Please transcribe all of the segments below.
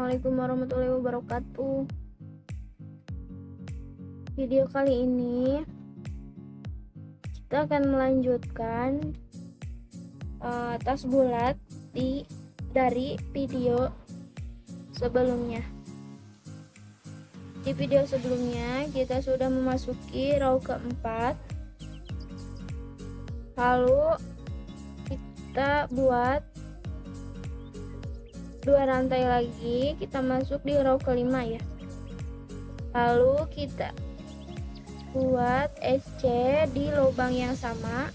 Assalamualaikum warahmatullahi wabarakatuh. Video kali ini kita akan melanjutkan tas bulat dari video sebelumnya. Di video sebelumnya kita sudah memasuki row keempat, lalu kita buat 2 rantai lagi, kita masuk di row kelima ya. Lalu kita buat SC di lubang yang sama.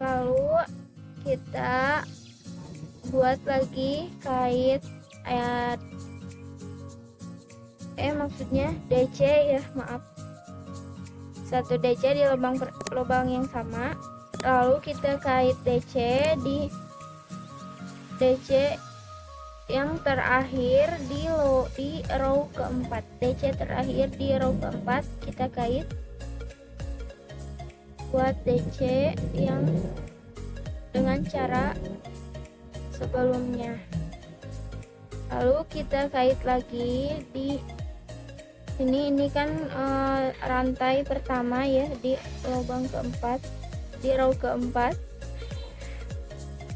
Lalu kita buat lagi kait maksudnya DC ya, maaf. 1 DC di lubang yang sama, lalu kita kait DC di DC yang terakhir di row keempat. DC terakhir di row keempat kita kait, buat DC yang dengan cara sebelumnya. Lalu kita kait lagi di ini kan rantai pertama ya, di lubang keempat, di row keempat.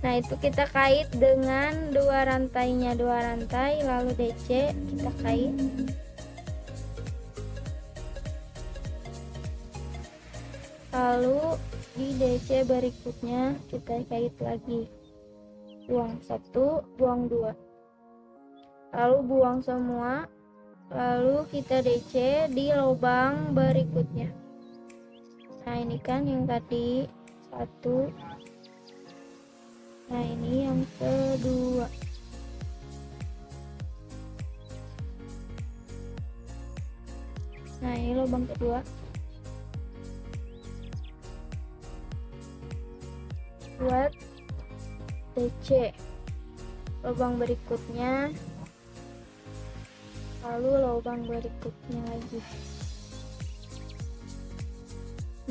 Nah, itu kita kait dengan 2 rantainya, 2 rantai, lalu DC kita kait. Lalu di DC berikutnya kita kait lagi, buang 1, buang 2, lalu buang semua. Lalu kita DC di lubang berikutnya. Nah, ini kan yang tadi 1. Nah, ini yang kedua. Nah, ini lubang kedua. Buat DC lubang berikutnya, lalu lubang berikutnya lagi.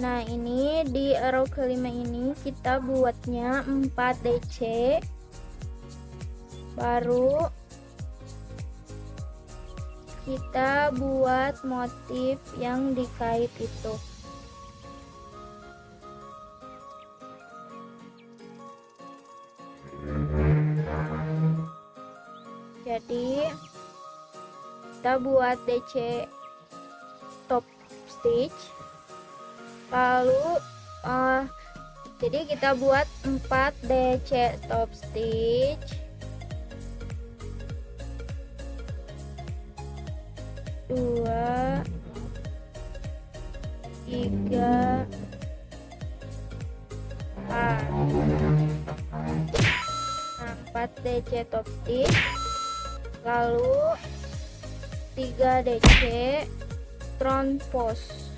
Nah, ini di row kelima ini kita buatnya 4 DC, baru kita buat motif yang dikait itu. Jadi kita buat DC top stitch, lalu jadi kita buat 4 DC top stitch, 2, 3, 4. Nah, 4 DC top stitch, lalu 3 DC front post,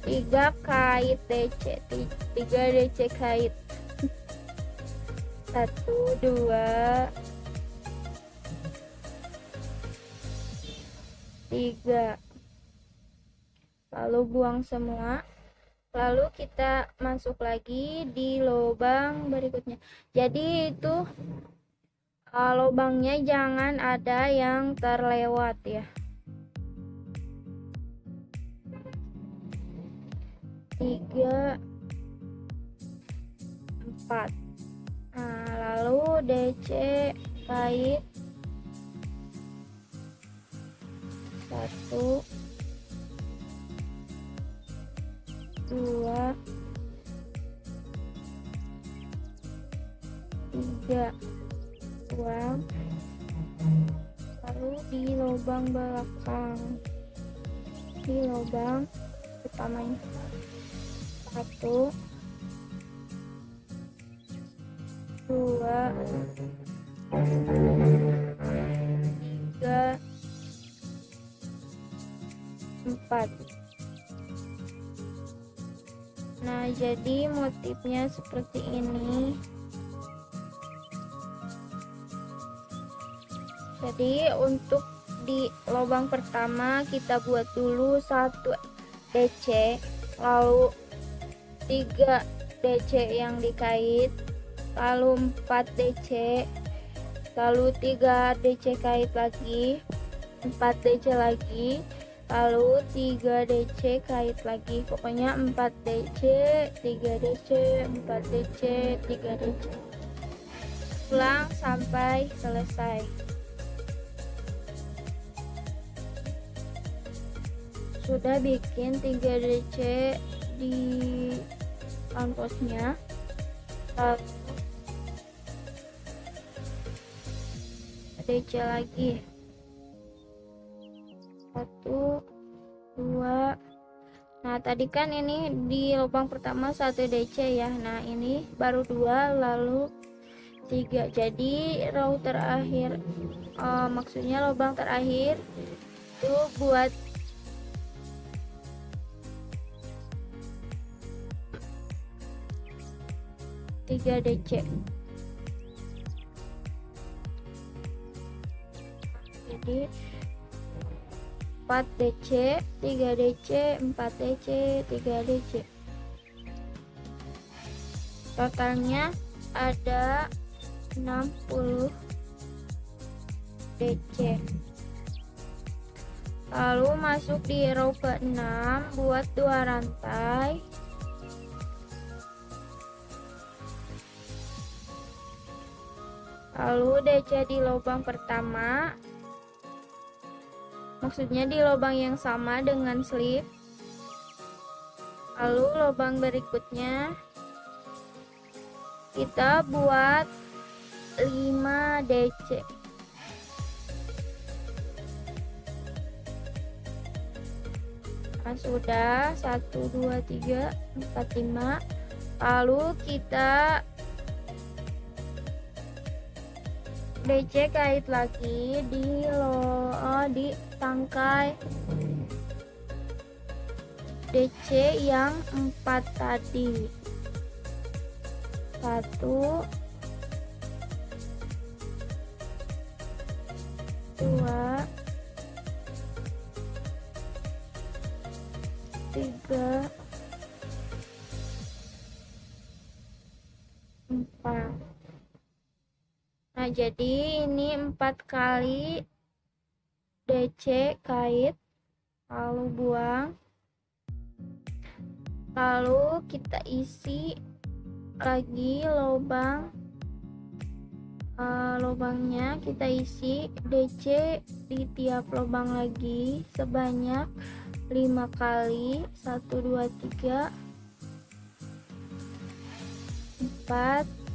3 kait DC, 3 DC kait, 1, 2, 3, lalu buang semua. Lalu kita masuk lagi di lubang berikutnya. Jadi itu lubangnya jangan ada yang terlewat ya. 3, 4. Nah, lalu DC kait 1, 2, 3, buang. Lalu di lubang belakang, di lubang utama ini 1, 2, 3, 4. Nah, jadi motifnya seperti ini. Jadi untuk di lubang pertama kita buat dulu 1 DC, lalu 3 DC yang dikait, lalu 4 DC, lalu 3 DC kait lagi, 4 DC lagi, lalu 3 DC kait lagi. Pokoknya 4 DC, 3 DC, 4 DC, 3 DC. Ulang sampai selesai. Sudah bikin 3 DC di kanvasnya, lalu DC lagi 1 2. Nah tadi kan ini di lubang pertama 1 DC ya, nah ini baru 2 lalu 3, jadi row terakhir maksudnya lubang terakhir itu buat tiga DC. Jadi 4 DC, 3 DC, 4 DC, 3 DC. Totalnya ada 60 DC. Lalu masuk di row ke-6 buat 2 rantai. Lalu DC di lubang pertama, maksudnya di lubang yang sama dengan slip. Lalu lubang berikutnya kita buat 5 DC. Nah, sudah 1 2 3 4 5. Lalu kita DC kait lagi di tangkai DC yang 4 tadi. 1 2 3 4. Nah jadi ini 4 kali DC kait, lalu buang, lalu kita isi lagi lubangnya kita isi DC di tiap lubang lagi sebanyak 5 kali. 1 2 3 4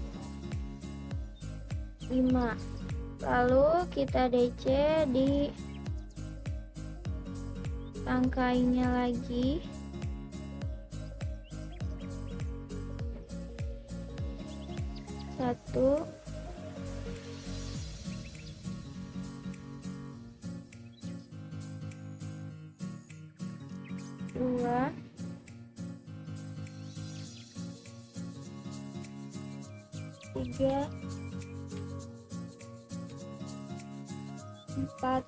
5. Lalu kita DC di tangkainya lagi. Satu, dua, tiga, 4,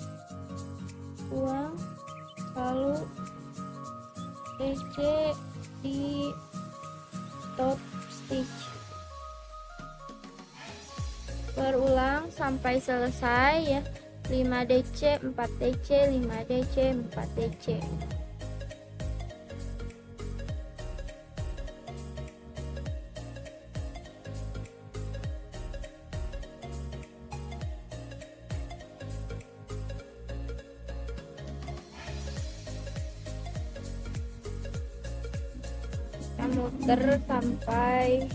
buang, lalu DC di top stitch. Berulang sampai selesai ya. 5 DC, 4 DC, 5 DC, 4 DC. Muter sampai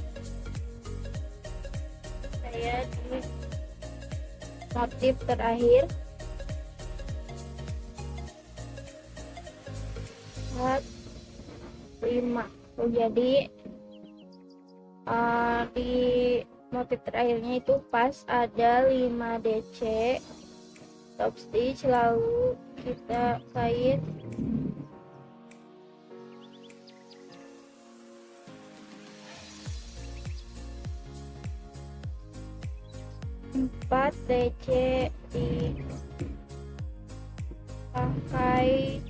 saya di motif terakhir. 4, 5. Jadi di motif terakhirnya itu pas ada 5 DC top stitch, lalu kita kait 4 DC di tangkai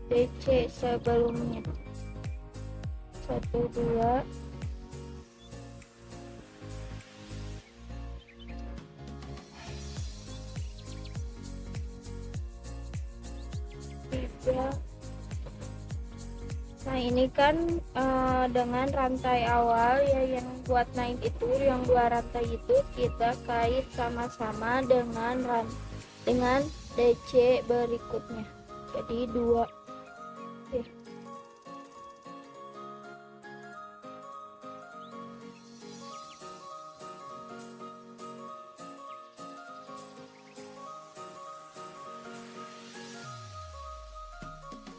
DC sebelumnya. 1 2 3. Nah ini kan dengan rantai awal ya, yang buat naik itu, yang 2 rantai itu kita kait sama-sama dengan DC berikutnya, jadi 2. Oke.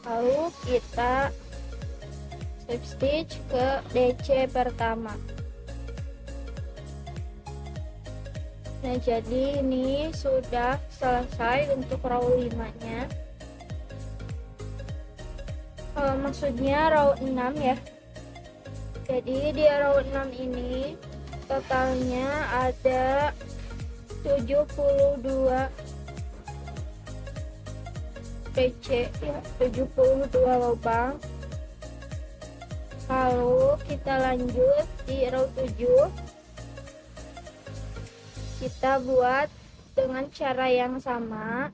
Lalu kita slip stitch ke DC pertama. Nah jadi ini sudah selesai untuk row 5 nya, maksudnya row 6 ya. Jadi di row 6 ini totalnya ada 72 DC ya, 72 lubang. Lalu kita lanjut di row 7, kita buat dengan cara yang sama.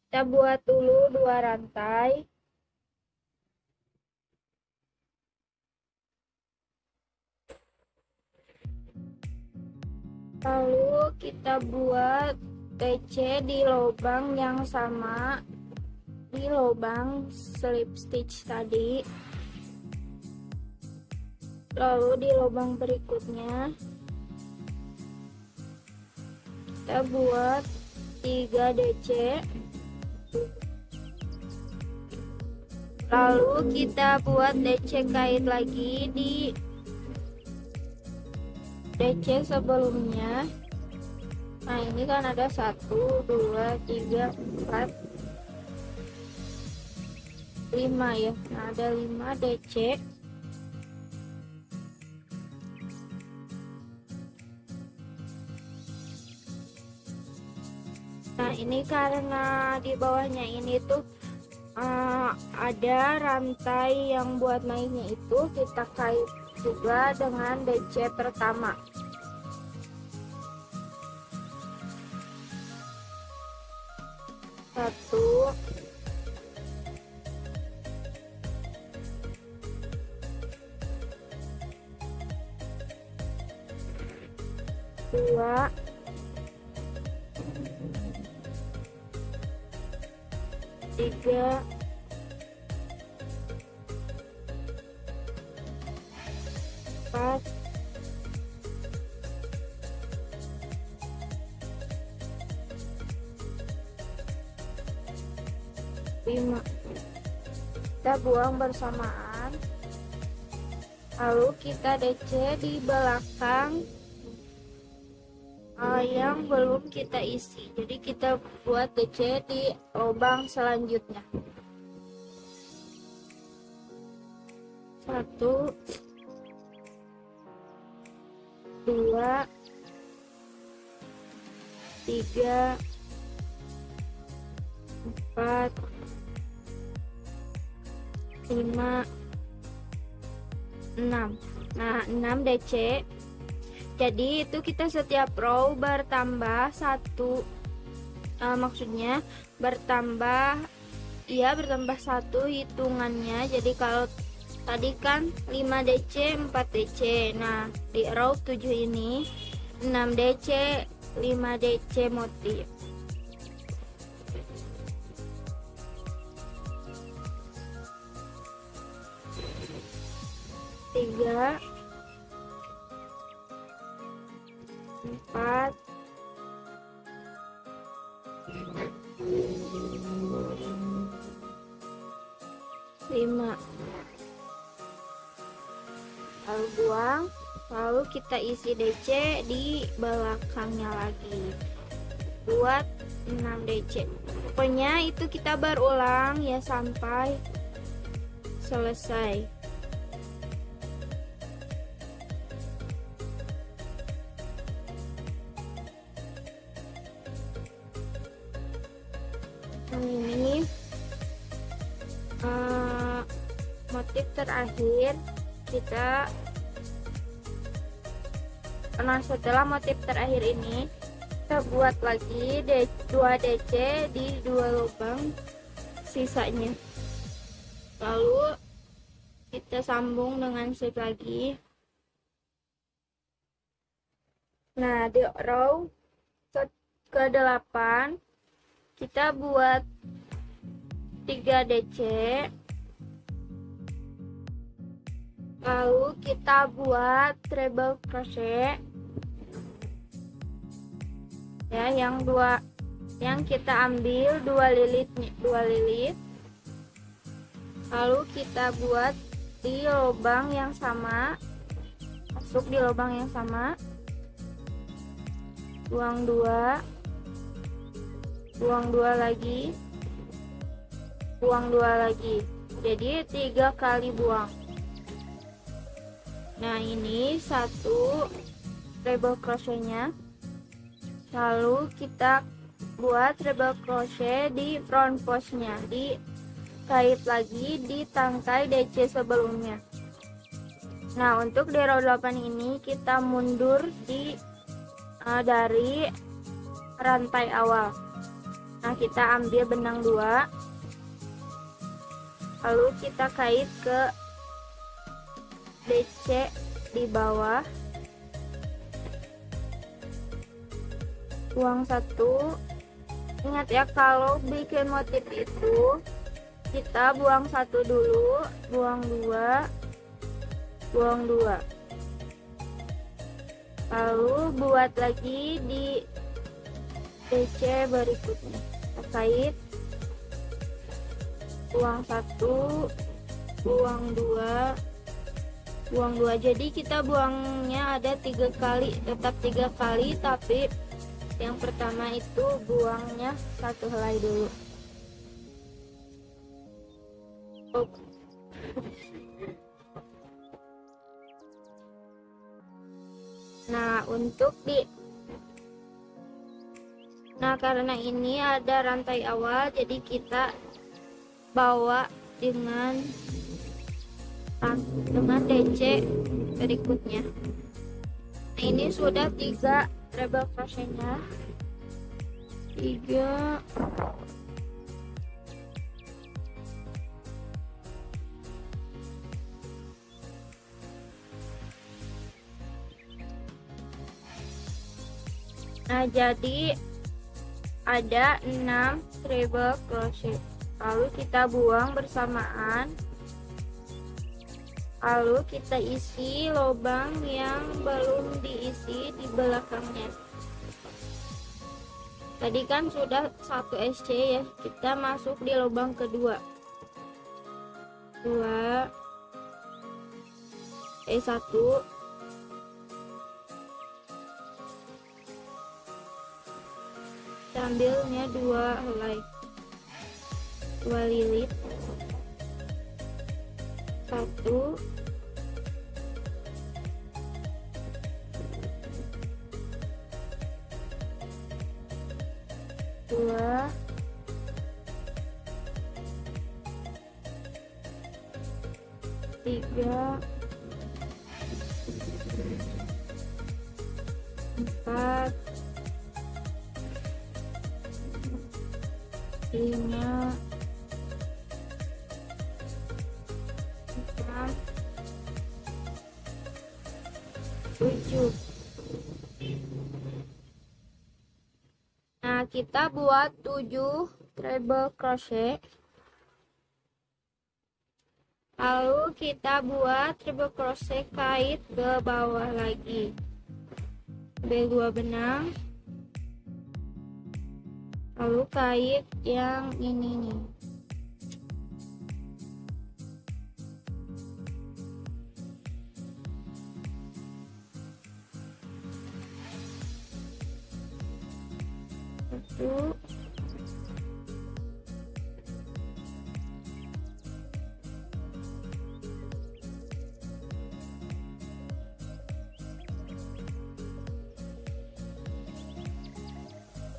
Kita buat dulu 2 rantai, lalu kita buat DC di lubang yang sama, di lubang slip stitch tadi. Lalu di lubang berikutnya kita buat 3 DC, lalu kita buat DC kait lagi di DC sebelumnya. Nah ini kan ada 1 2 3 4 5 ya. Nah ada 5 DC. Nah ini karena di bawahnya ini tuh ada rantai yang buat naiknya itu, kita kait juga dengan DC pertama. Satu, dua, tiga, empat, lima. Kita buang bersamaan, lalu kita DC di belakang yang belum kita isi. Jadi kita buat DC di lubang selanjutnya. 1 2 3 4 5 6. Nah 6 DC. Jadi itu kita setiap row bertambah 1, maksudnya bertambah 1 hitungannya. Jadi kalau tadi kan 5 DC 4 DC, nah di row 7 ini 6 DC 5 DC motif. Tiga, 4, 5. Lalu buang, lalu kita isi DC di belakangnya lagi, buat 6 DC. Pokoknya itu kita berulang ya sampai selesai. Ini motif terakhir, setelah motif terakhir ini kita buat lagi 2 DC di 2 lubang sisanya, lalu kita sambung dengan slip lagi. Nah, di row ke-8 kita buat 3 DC, lalu kita buat treble crochet ya, yang kita ambil 2 lilit, lalu kita buat di lubang yang sama, masuk di lubang yang sama, buang 2 lagi, buang 2 lagi, jadi 3 kali buang. Nah, ini 1 treble crochetnya, lalu kita buat treble crochet di front postnya, dikait lagi di tangkai DC sebelumnya. Nah, untuk di row 8 ini kita mundur dari rantai awal. Nah, kita ambil benang 2, lalu kita kait ke DC di bawah, buang 1. Ingat ya, kalau bikin motif itu kita buang 1 dulu, buang 2, lalu buat lagi di DC berikutnya, kita kait, buang 1, buang 2, jadi kita buangnya ada 3 kali, tetap 3 kali, tapi yang pertama itu buangnya 1 helai dulu. Nah, karena ini ada rantai awal, jadi kita bawa dengan DC berikutnya. Nah, ini sudah 3 treble crochetnya, 3, nah jadi ada 6 treble crochet, lalu kita buang bersamaan, lalu kita isi lubang yang belum diisi di belakangnya. Tadi kan sudah 1 SC ya, kita masuk di lubang kedua, 1, ambilnya 2 helai, 2 lilit, 1, 2, 3, 4, 5, 6, 7. Nah, kita buat 7 treble crochet, lalu kita buat treble crochet kait ke bawah lagi, ambil 2 benang, lalu kait yang ini nih. Satu,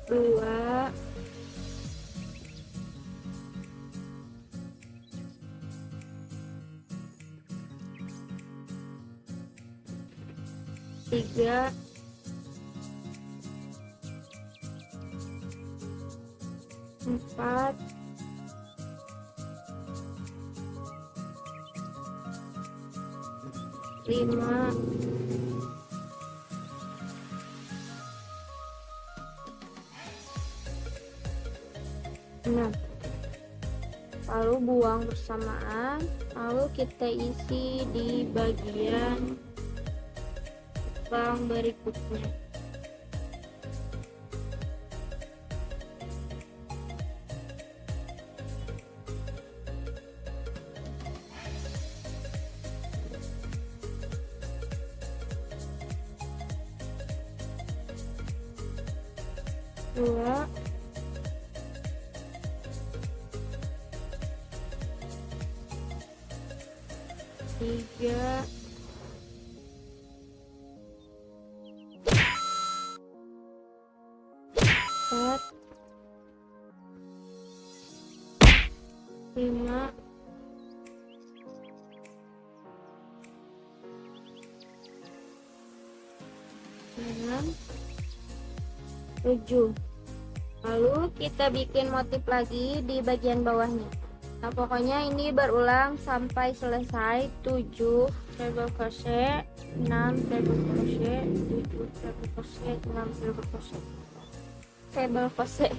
dua, 3, 4, 5, 6. Lalu buang bersamaan, lalu kita isi di bagian lubang berikutnya. Dua, tiga, empat, 5, 6, 7. Lalu kita bikin motif lagi di bagian bawahnya. Nah, pokoknya ini berulang sampai selesai. 7 treble crochet, 6 treble crochet, 7 treble crochet, 6 treble crochet. Treble crochet.